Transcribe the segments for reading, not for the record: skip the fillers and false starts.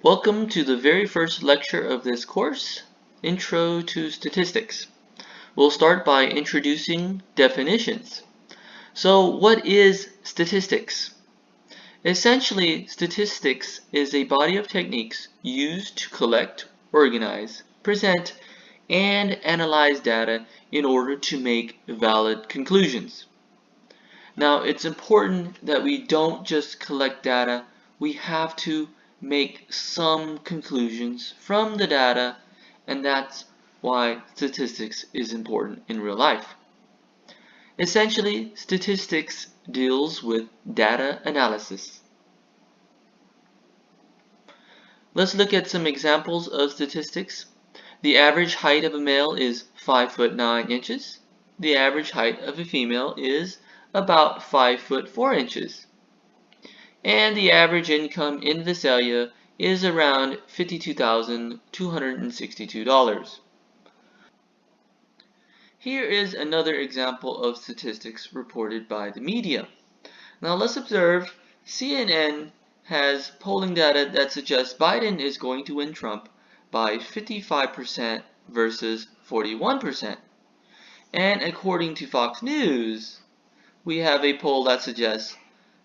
Welcome to the very first lecture of this course, Intro to Statistics. We'll start by introducing definitions. So, what is statistics? Essentially, statistics is a body of techniques used to collect, organize, present, and analyze data in order to make valid conclusions. Now, it's important that we don't just collect data, we have to make some conclusions from the data, and that's why statistics is important in real life. Essentially, statistics deals with data analysis. Let's look at some examples of statistics. The average height of a male is 5 foot 9 inches. The average height of a female is about 5 foot 4 inches. And the average income in Visalia is around $52,262. Here is another example of statistics reported by the media. Now let's observe CNN has polling data that suggests Biden is going to win Trump by 55% versus 41%. And according to Fox News, we have a poll that suggests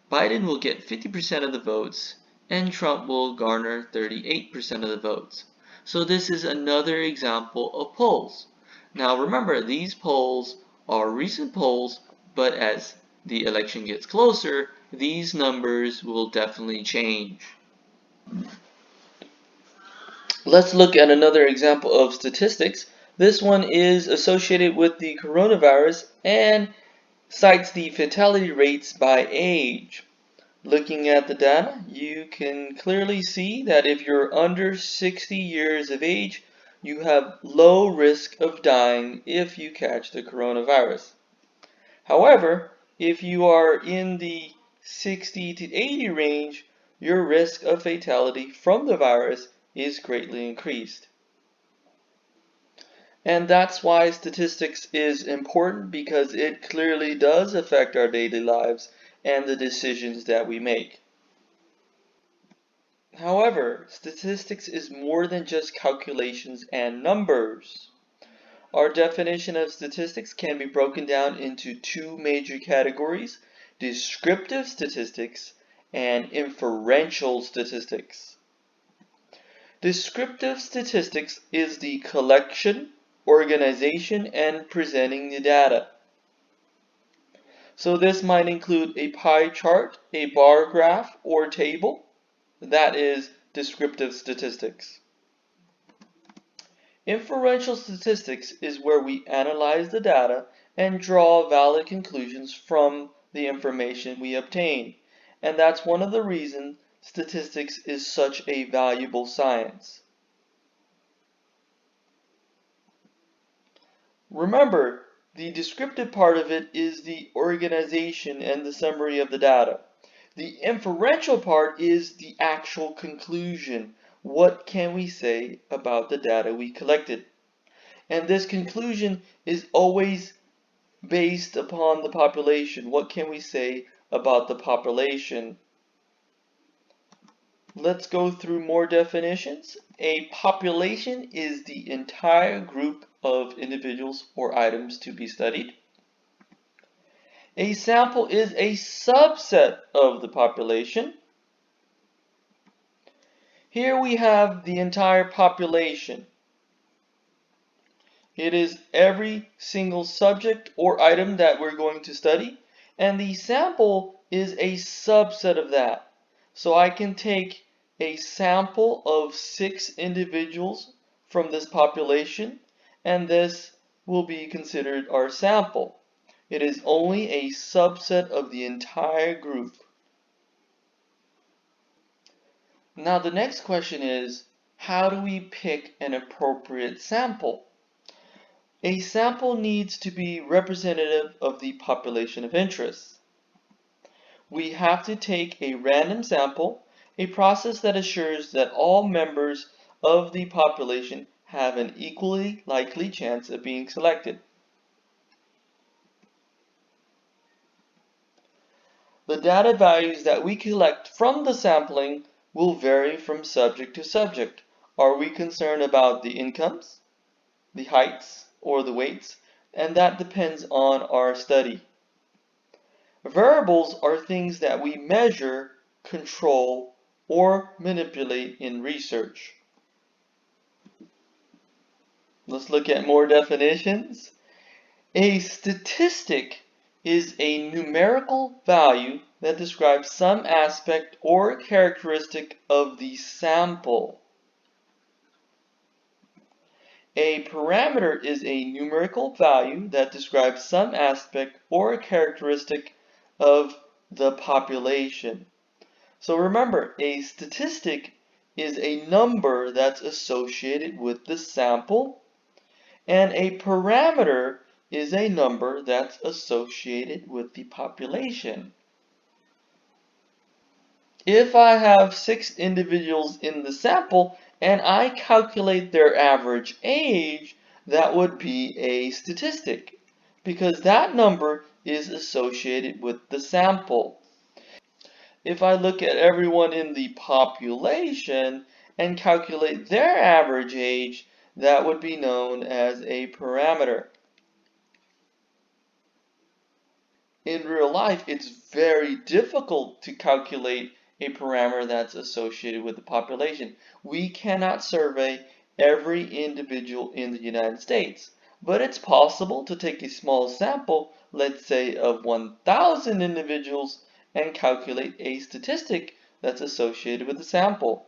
Biden will get 50% of the votes, and Trump will garner 38% of the votes. So this is another example of polls. Now remember, these polls are recent polls, but as the election gets closer, these numbers will definitely change. Let's look at another example of statistics. This one is associated with the coronavirus and cites the fatality rates by age. Looking at the data, you can clearly see that if you're under 60 years of age, you have low risk of dying if you catch the coronavirus. However, if you are in the 60 to 80 range, your risk of fatality from the virus is greatly increased. And that's why statistics is important, because it clearly does affect our daily lives and the decisions that we make. However, statistics is more than just calculations and numbers. Our definition of statistics can be broken down into two major categories: descriptive statistics and inferential statistics. Descriptive statistics is the collection, organization, and presenting the data. So this might include a pie chart, a bar graph, or table. That is descriptive statistics. Inferential statistics is where we analyze the data and draw valid conclusions from the information we obtain. And that's one of the reasons statistics is such a valuable science. Remember, the descriptive part of it is the organization and the summary of the data. The inferential part is the actual conclusion. What can we say about the data we collected? And this conclusion is always based upon the population. What can we say about the population? Let's go through more definitions. A population is the entire group of individuals or items to be studied. A sample is a subset of the population. Here we have the entire population. It is every single subject or item that we're going to study, and the sample is a subset of that. So I can take a sample of 6 individuals from this population, and this will be considered our sample. It is only a subset of the entire group. Now the next question is, how do we pick an appropriate sample? A sample needs to be representative of the population of interest. We have to take a random sample, a process that assures that all members of the population have an equally likely chance of being selected. The data values that we collect from the sampling will vary from subject to subject. Are we concerned about the incomes, the heights, or the weights? And that depends on our study. Variables are things that we measure, control, or manipulate in research. Let's look at more definitions. A statistic is a numerical value that describes some aspect or characteristic of the sample. A parameter is a numerical value that describes some aspect or characteristic of the population. So remember, a statistic is a number that's associated with the sample, and a parameter is a number that's associated with the population. If I have 6 individuals in the sample and I calculate their average age, that would be a statistic because that number is associated with the sample. If I look at everyone in the population and calculate their average age, that would be known as a parameter. In real life, it's very difficult to calculate a parameter that's associated with the population. We cannot survey every individual in the United States, but it's possible to take a small sample, let's say of 1,000 individuals, and calculate a statistic that's associated with the sample.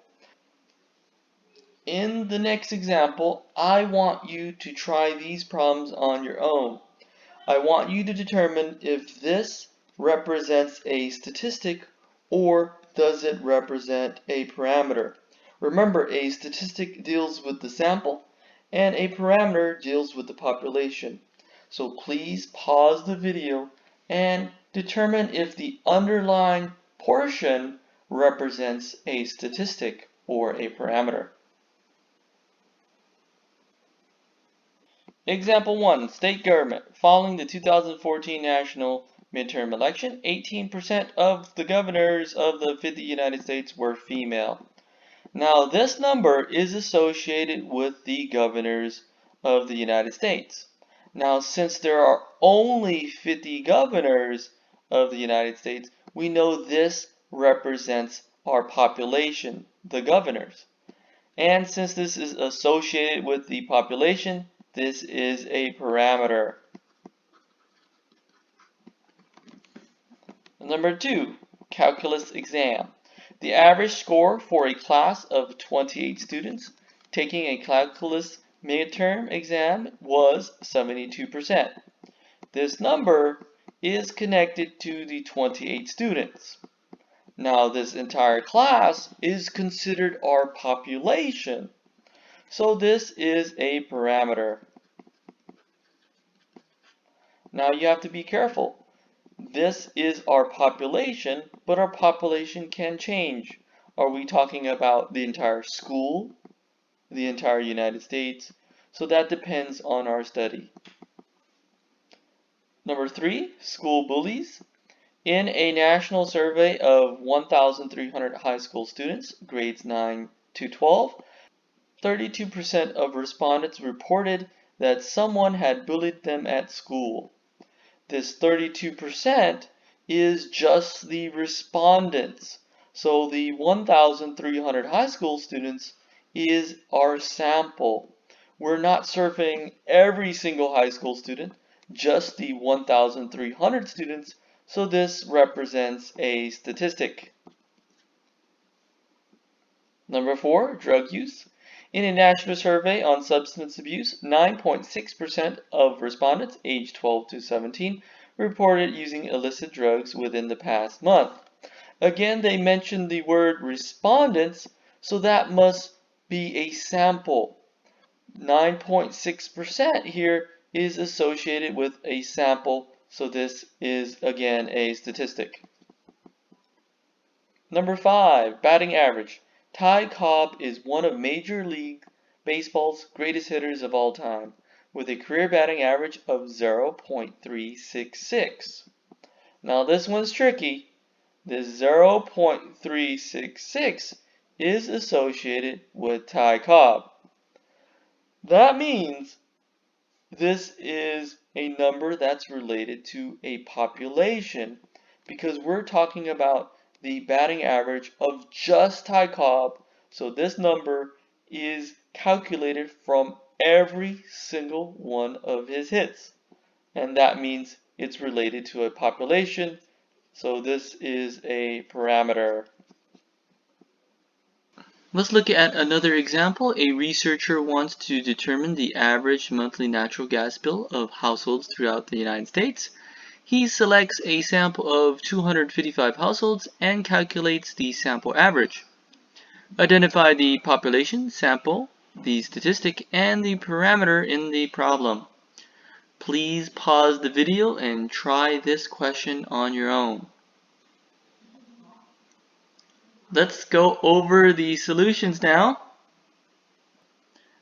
In the next example, I want you to try these problems on your own. I want you to determine if this represents a statistic or does it represent a parameter. Remember, a statistic deals with the sample and a parameter deals with the population. So please pause the video and determine if the underlying portion represents a statistic or a parameter. Example 1. State government. Following the 2014 national midterm election, 18% of the governors of the 50 United States were female. Now, this number is associated with the governors of the United States. Now, since there are only 50 governors of the United States, we know this represents our population, the governors. And since this is associated with the population, this is a parameter. Number 2, calculus exam. The average score for a class of 28 students taking a calculus midterm exam was 72%. This number is connected to the 28 students. Now, this entire class is considered our population. So this is a parameter. Now you have to be careful. This is our population, but our population can change. Are we talking about the entire school, the entire United States? So that depends on our study. Number 3, school bullies. In a national survey of 1,300 high school students, grades 9 to 12, 32% of respondents reported that someone had bullied them at school. This 32% is just the respondents. So the 1,300 high school students is our sample. We're not surveying every single high school student, just the 1,300 students, so this represents a statistic. Number 4, drug use. In a national survey on substance abuse, 9.6% of respondents aged 12 to 17 reported using illicit drugs within the past month. Again, they mentioned the word respondents, so that must be a sample. 9.6% here is associated with a sample, so this is again a statistic. Number 5, batting average. Ty Cobb is one of Major League Baseball's greatest hitters of all time, with a career batting average of 0.366. Now this one's tricky. This 0.366 is associated with Thai cob. That means this is a number that's related to a population because we're talking about the batting average of just Ty Cobb. So this number is calculated from every single one of his hits. And that means it's related to a population. So this is a parameter. Let's look at another example. A researcher wants to determine the average monthly natural gas bill of households throughout the United States. He selects a sample of 255 households and calculates the sample average. Identify the population, sample, the statistic, and the parameter in the problem. Please pause the video and try this question on your own. Let's go over the solutions now.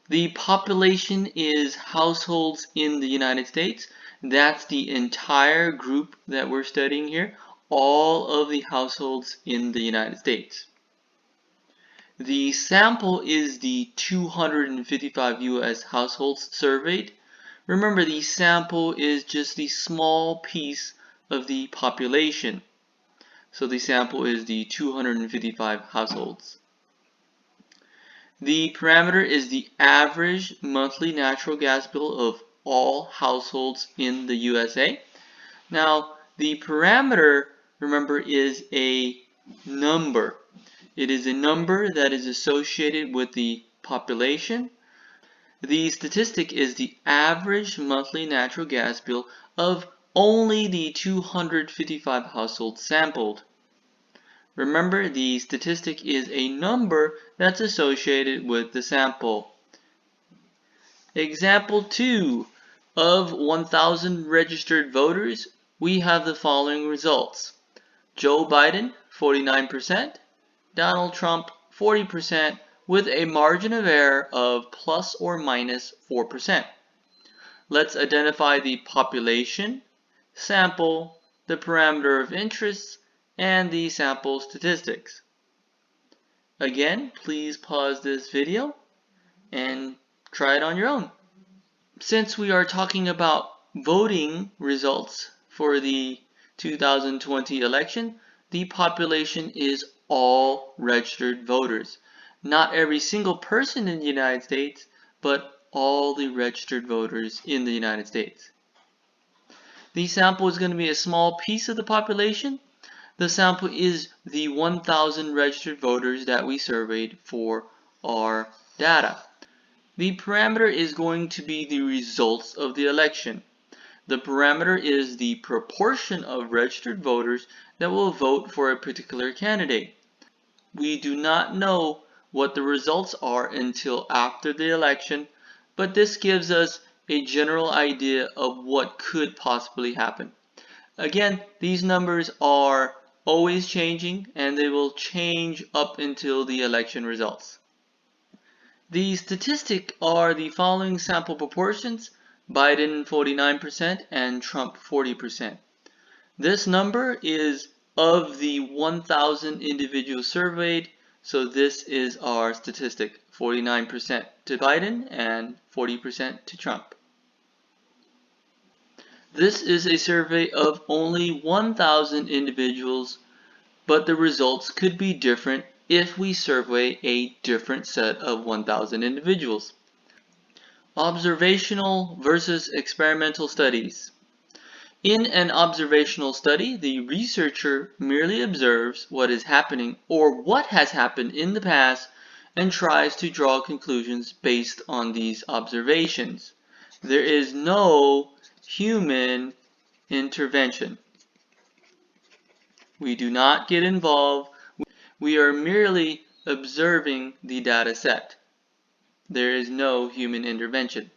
The population is households in the United States. That's the entire group that we're studying here, all of the households in the United States. The sample is the 255 US households surveyed. Remember, the sample is just the small piece of the population. So the sample is the 255 households. The parameter is the average monthly natural gas bill of all households in the USA. Now, the parameter, remember, is a number. It is a number that is associated with the population. The statistic is the average monthly natural gas bill of only the 255 households sampled. Remember, the statistic is a number that's associated with the sample. Example 2. Of 1,000 registered voters, we have the following results. Joe Biden, 49%. Donald Trump, 40%, with a margin of error of plus or minus 4%. Let's identify the population, sample, the parameter of interest, and the sample statistics. Again, please pause this video and try it on your own. Since we are talking about voting results for the 2020 election, the population is all registered voters. Not every single person in the United States, but all the registered voters in the United States. The sample is going to be a small piece of the population. The sample is the 1,000 registered voters that we surveyed for our data. The parameter is going to be the results of the election. The parameter is the proportion of registered voters that will vote for a particular candidate. We do not know what the results are until after the election, but this gives us a general idea of what could possibly happen. Again, these numbers are always changing and they will change up until the election results. The statistics are the following sample proportions: Biden 49% and Trump 40%. This number is of the 1,000 individuals surveyed, so this is our statistic: 49% to Biden and 40% to Trump. This is a survey of only 1,000 individuals, but the results could be different if we survey a different set of 1,000 individuals. Observational versus experimental studies. In an observational study, the researcher merely observes what is happening or what has happened in the past and tries to draw conclusions based on these observations. There is no human intervention. We do not get involved. We are merely observing the data set. There is no human intervention.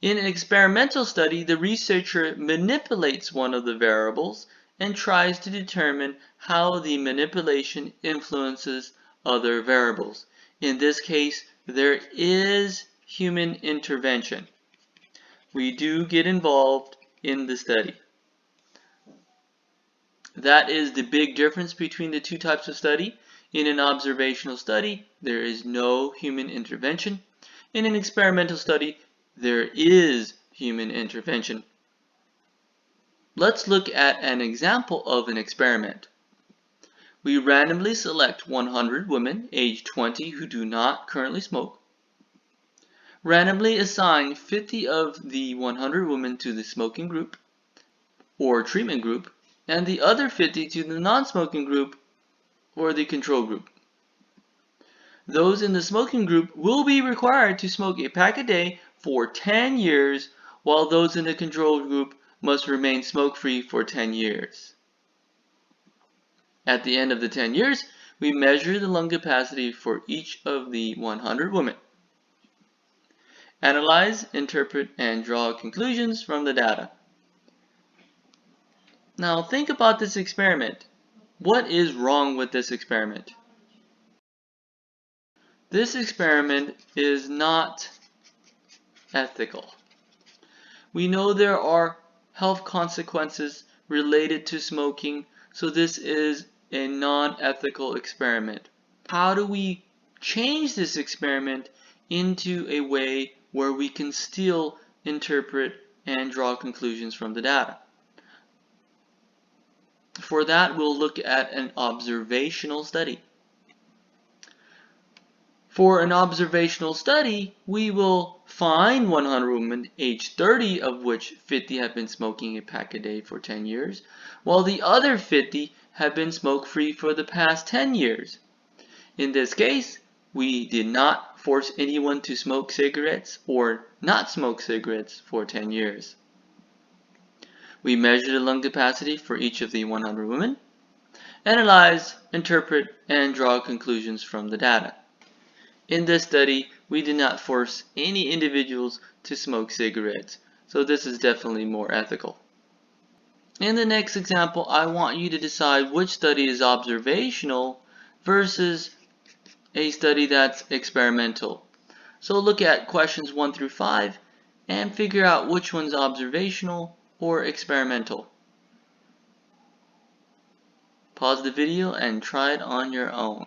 In an experimental study, the researcher manipulates one of the variables and tries to determine how the manipulation influences other variables. In this case, there is human intervention. We do get involved in the study. That is the big difference between the two types of study. In an observational study, there is no human intervention. In an experimental study, there is human intervention. Let's look at an example of an experiment. We randomly select 100 women aged 20 who do not currently smoke. Randomly assign 50 of the 100 women to the smoking group or treatment group, and the other 50 to the non-smoking group or the control group. Those in the smoking group will be required to smoke a pack a day for 10 years, while those in the control group must remain smoke-free for 10 years. At the end of the 10 years, we measure the lung capacity for each of the 100 women. Analyze, interpret, and draw conclusions from the data. Now think about this experiment. What is wrong with this experiment? This experiment is not ethical. We know there are health consequences related to smoking, so this is a non-ethical experiment. How do we change this experiment into a way where we can still interpret and draw conclusions from the data? For that, we'll look at an observational study. For an observational study, we will find 100 women aged 30, of which 50 have been smoking a pack a day for 10 years, while the other 50 have been smoke-free for the past 10 years. In this case, we did not force anyone to smoke cigarettes or not smoke cigarettes for 10 years. We measured the lung capacity for each of the 100 women, analyze, interpret, and draw conclusions from the data. In this study, we did not force any individuals to smoke cigarettes, so this is definitely more ethical. In the next example, I want you to decide which study is observational versus a study that's experimental. So look at questions 1 through 5 and figure out which one's observational or experimental. Pause the video and try it on your own.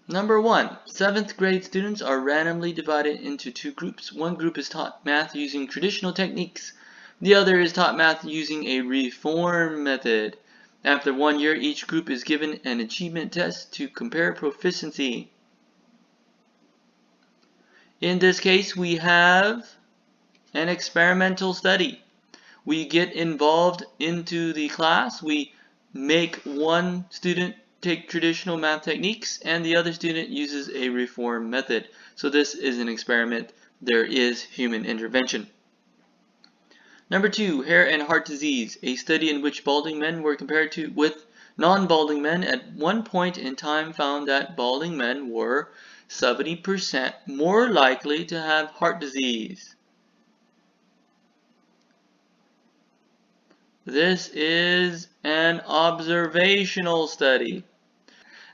Number 1. 7th grade students are randomly divided into two groups. One group is taught math using traditional techniques. The other is taught math using a reform method. After 1 year, each group is given an achievement test to compare proficiency. In this case, we have an experimental study. We get involved into the class. We make one student take traditional math techniques and the other student uses a reform method. So this is an experiment. There is human intervention. Number 2, hair and heart disease, a study in which balding men were compared with non-balding men at one point in time found that balding men were 70% more likely to have heart disease. This is an observational study.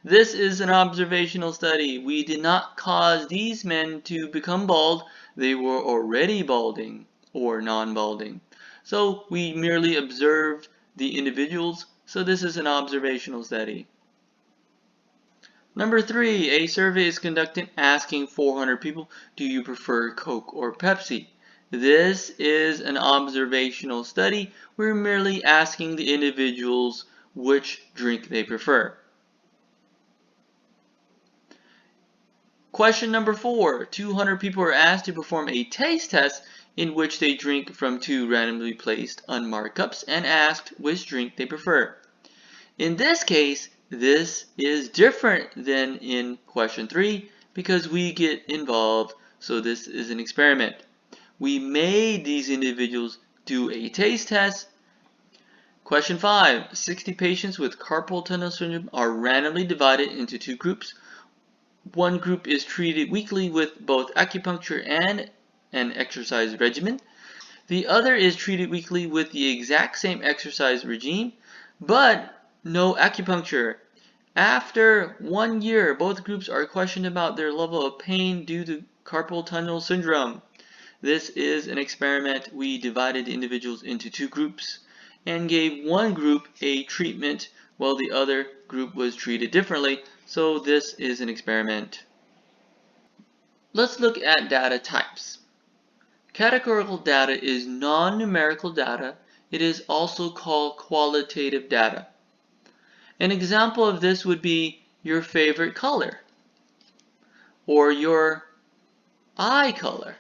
This is an observational study. We did not cause these men to become bald. They were already balding or non-balding. So we merely observed the individuals. So this is an observational study. Number 3, a survey is conducted asking 400 people, do you prefer Coke or Pepsi? This is an observational study. We're merely asking the individuals which drink they prefer. Question number 4. 200 people are asked to perform a taste test in which they drink from 2 randomly placed unmarked cups and asked which drink they prefer. In this case, this is different than in question 3 because we get involved, so this is an experiment. We made these individuals do a taste test. Question 5. 60 patients with carpal tunnel syndrome are randomly divided into 2 groups. One group is treated weekly with both acupuncture and an exercise regimen. The other is treated weekly with the exact same exercise regime, but no acupuncture. After 1 year, both groups are questioned about their level of pain due to carpal tunnel syndrome. This is an experiment. We divided individuals into 2 groups and gave one group a treatment while the other group was treated differently. So this is an experiment. Let's look at data types. Categorical data is non-numerical data. It is also called qualitative data. An example of this would be your favorite color or your eye color,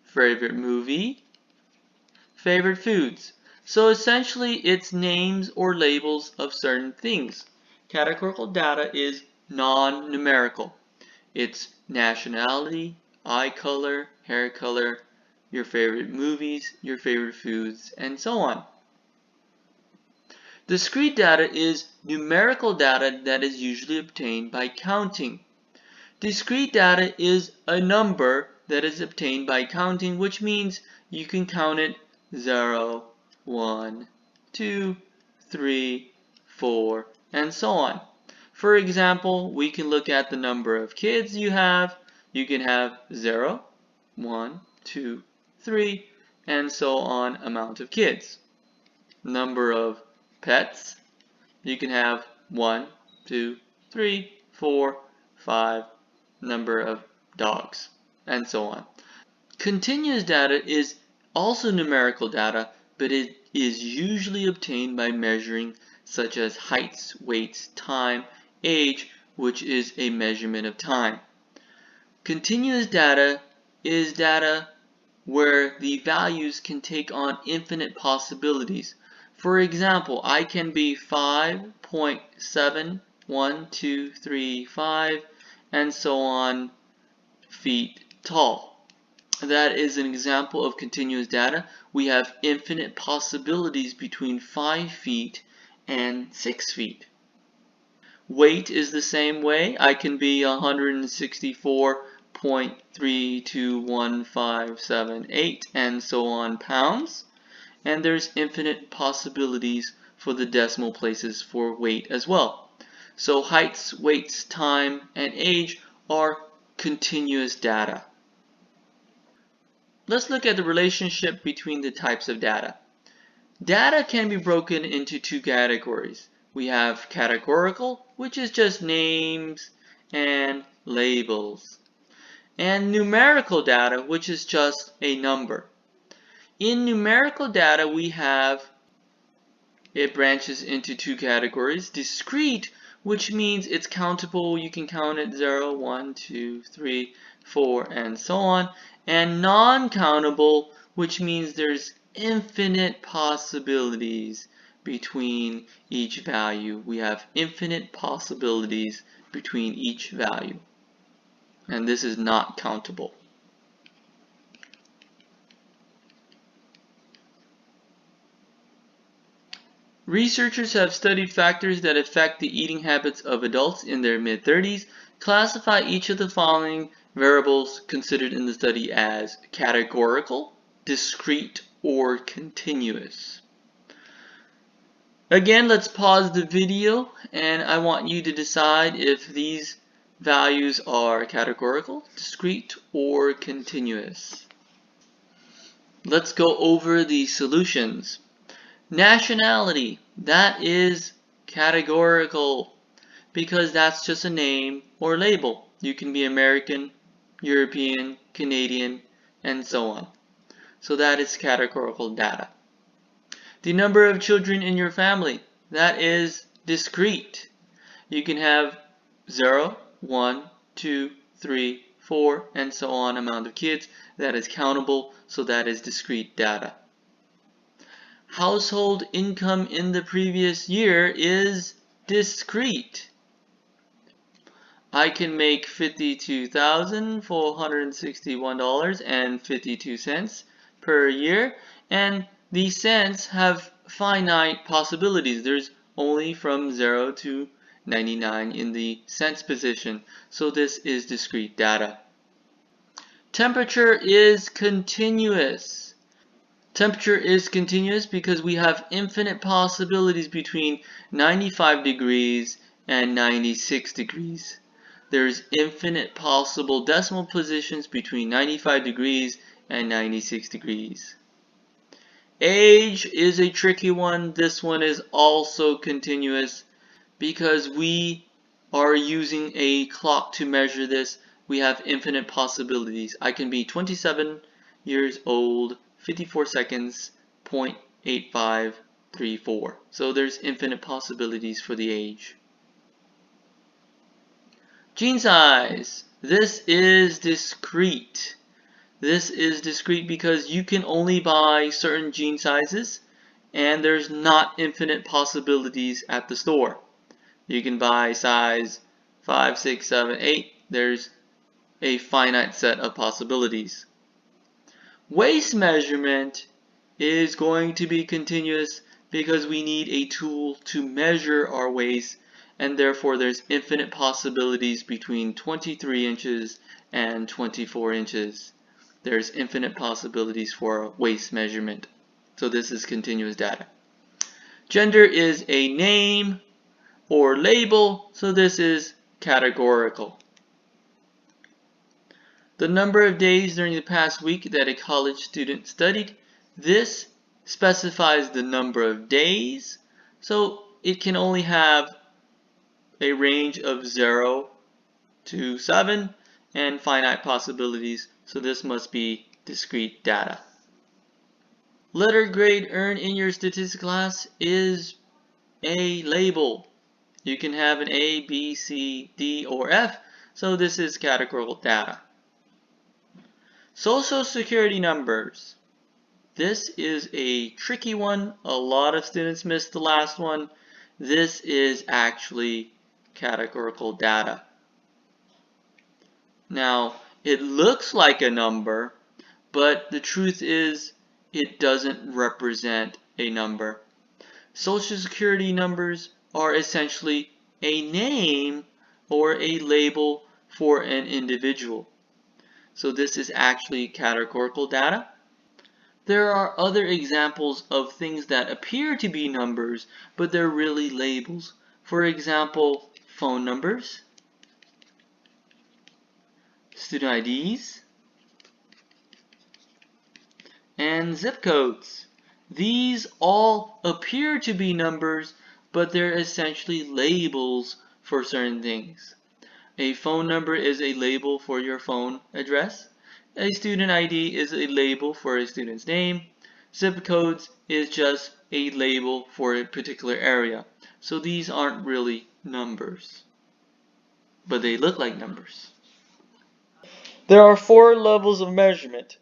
favorite movie, favorite foods. So essentially it's names or labels of certain things. Categorical data is non-numerical. It's nationality, eye color, hair color, your favorite movies, your favorite foods, and so on. Discrete data is numerical data that is usually obtained by counting. Discrete data is a number that is obtained by counting, which means you can count it 0, 1, 2, 3, 4, and so on. For example, we can look at the number of kids you have. You can have 0, 1, 2, 3, and so on amount of kids. Number of pets, you can have 1, 2, 3, 4, 5, number of dogs, and so on. Continuous data is also numerical data, but it is usually obtained by measuring such as heights, weights, time, age, which is a measurement of time. Continuous data is data where the values can take on infinite possibilities. For example, I can be 5.71235 and so on feet tall. That is an example of continuous data. We have infinite possibilities between 5 feet and 6 feet. Weight is the same way. I can be 164.321578 and so on pounds. And there's infinite possibilities for the decimal places for weight as well. So heights, weights, time, and age are continuous data. Let's look at the relationship between the types of data. Data can be broken into two categories. We have categorical, which is just names and labels, and numerical data, which is just a number. In numerical data, it branches into two categories. Discrete, which means it's countable, you can count it 0, 1, 2, 3, 4, and so on. And non-countable, which means there's infinite possibilities between each value. We have infinite possibilities between each value. And this is not countable. Researchers have studied factors that affect the eating habits of adults in their mid-30s. Classify each of the following variables considered in the study as categorical, discrete, or continuous. Again, let's pause the video and I want you to decide if these values are categorical, discrete, or continuous. Let's go over the solutions. Nationality, that is categorical because that's just a name or label. You can be American, European, Canadian, and so on. So that is categorical data. The number of children in your family, that is discrete. You can have 0, 1, 2, 3, 4, and so on amount of kids. That is countable, so that is discrete data. Household income in the previous year is discrete. I can make $52,461.52 per year, and the cents have finite possibilities. There's only from 0 to 99 in the cents position, so this is discrete data. Temperature is continuous. Temperature is continuous because we have infinite possibilities between 95 degrees and 96 degrees. There's infinite possible decimal positions between 95 degrees and 96 degrees. Age is a tricky one. This one is also continuous because we are using a clock to measure this. We have infinite possibilities. I can be 27 years old, 54 seconds, 0.8534. So there's infinite possibilities for the age. Gene size. This is discrete. This is discrete because you can only buy certain gene sizes and there's not infinite possibilities at the store. You can buy size 5, 6, 7, 8. There's a finite set of possibilities. Waist measurement is going to be continuous because we need a tool to measure our waist, and therefore there's infinite possibilities between 23 inches and 24 inches. There's infinite possibilities for waist measurement. So this is continuous data. Gender is a name or label, so this is categorical. The number of days during the past week that a college student studied, this specifies the number of days, so it can only have a range of 0 to 7 and finite possibilities, so this must be discrete data. Letter grade earned in your statistics class is a label. You can have an A, B, C, D, or F, so this is categorical data. Social Security numbers. This is a tricky one. A lot of students missed the last one. This is actually categorical data. Now, it looks like a number, but the truth is it doesn't represent a number. Social Security numbers are essentially a name or a label for an individual. So this is actually categorical data. There are other examples of things that appear to be numbers, but they're really labels. For example, phone numbers, student IDs, and zip codes. These all appear to be numbers, but they're essentially labels for certain things. A phone number is a label for your phone address. A student ID is a label for a student's name. Zip codes is just a label for a particular area. So these aren't really numbers, but they look like numbers. There are 4 levels of measurement.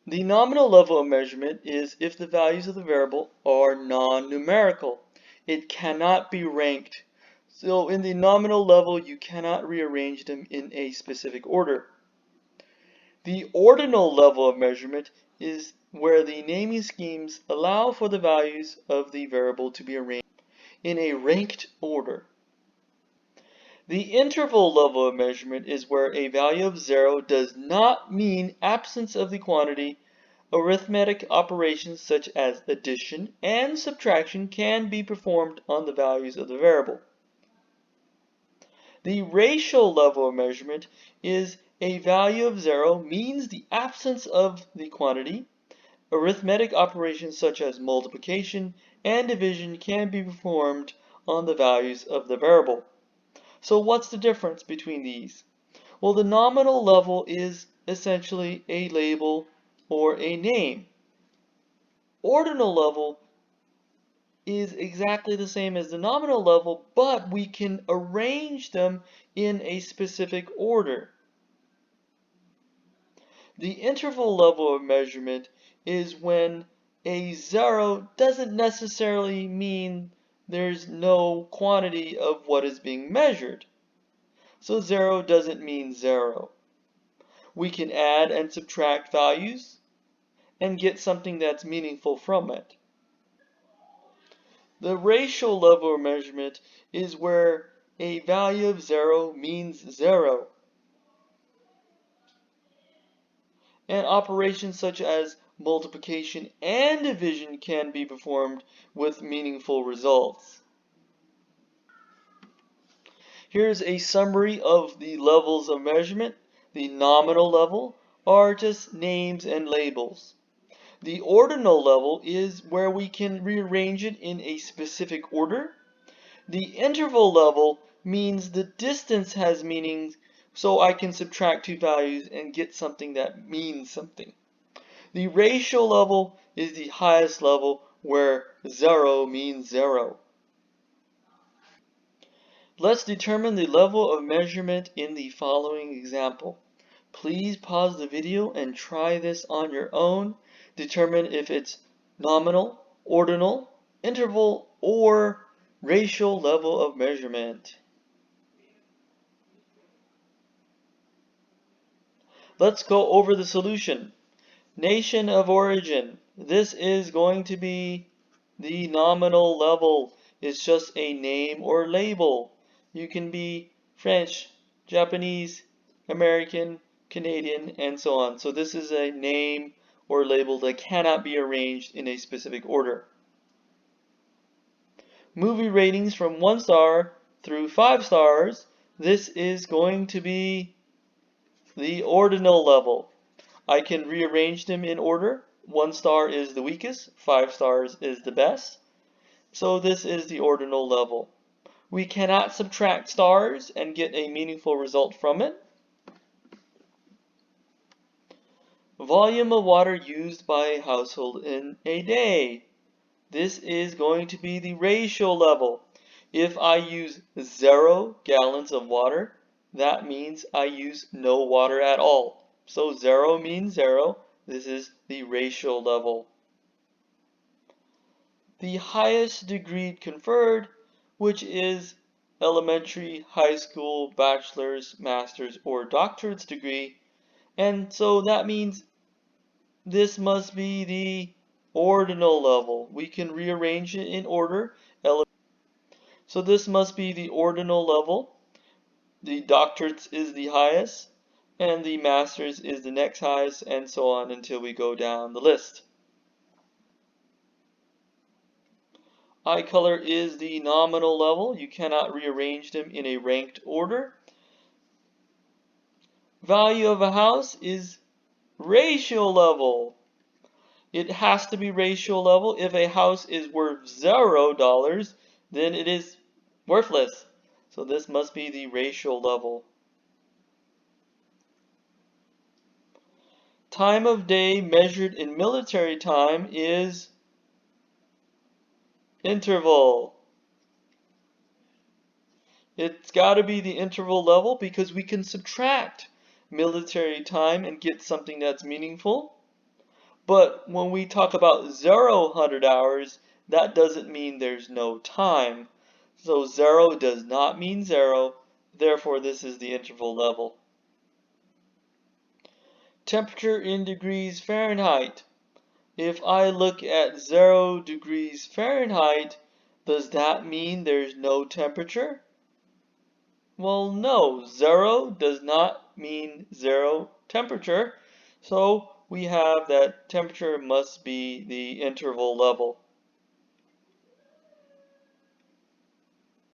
The nominal level of measurement is if the values of the variable are non-numerical. It cannot be ranked. So in the nominal level, you cannot rearrange them in a specific order. The ordinal level of measurement is where the naming schemes allow for the values of the variable to be arranged in a ranked order. The interval level of measurement is where a value of 0 does not mean absence of the quantity. Arithmetic operations such as addition and subtraction can be performed on the values of the variable. The ratio level of measurement is a value of 0 means the absence of the quantity. Arithmetic operations such as multiplication and division can be performed on the values of the variable. So what's the difference between these? Well, the nominal level is essentially a label or a name. Ordinal level is exactly the same as the nominal level, but we can arrange them in a specific order. The interval level of measurement is when a 0 doesn't necessarily mean there's no quantity of what is being measured. So 0 doesn't mean 0. We can add and subtract values and get something that's meaningful from it. The ratio level of measurement is where a value of 0 means 0. And operations such as multiplication and division can be performed with meaningful results. Here's a summary of the levels of measurement. The nominal level are just names and labels. The ordinal level is where we can rearrange it in a specific order. The interval level means the distance has meaning, so I can subtract two values and get something that means something. The ratio level is the highest level where 0 means 0. Let's determine the level of measurement in the following example. Please pause the video and try this on your own. Determine if it's nominal, ordinal, interval, or ratio level of measurement. Let's go over the solution. Nation of origin. This is going to be the nominal level. It's just a name or label. You can be French, Japanese, American, Canadian, and so on. So this is a name or label that cannot be arranged in a specific order. Movie ratings from 1 star through 5 stars. This is going to be the ordinal level. I can rearrange them in order. 1 star is the weakest, 5 stars is the best. So this is the ordinal level. We cannot subtract stars and get a meaningful result from it. Volume of water used by a household in a day. This is going to be the ratio level. If I use 0 gallons of water, that means I use no water at all. So 0 means 0. This is the ratio level. The highest degree conferred, which is elementary, high school, bachelor's, master's, or doctorate's degree. And so that means this must be the ordinal level. We can rearrange it in order. So this must be the ordinal level. The doctorate's is the highest, and the master's is the next highest, and so on until we go down the list. Eye color is the nominal level. You cannot rearrange them in a ranked order. Value of a house is ratio level. It has to be ratio level. If a house is worth $0, then it is worthless. So this must be the ratio level. Time of day measured in military time is interval. It's got to be the interval level because we can subtract military time and get something that's meaningful. But when we talk about 100 hours, that doesn't mean there's no time. So 0 does not mean 0, therefore this is the interval level. Temperature in degrees Fahrenheit. If I look at 0 degrees Fahrenheit, does that mean there's no temperature? Well, no, 0 does not mean 0 temperature. So we have that temperature must be the interval level.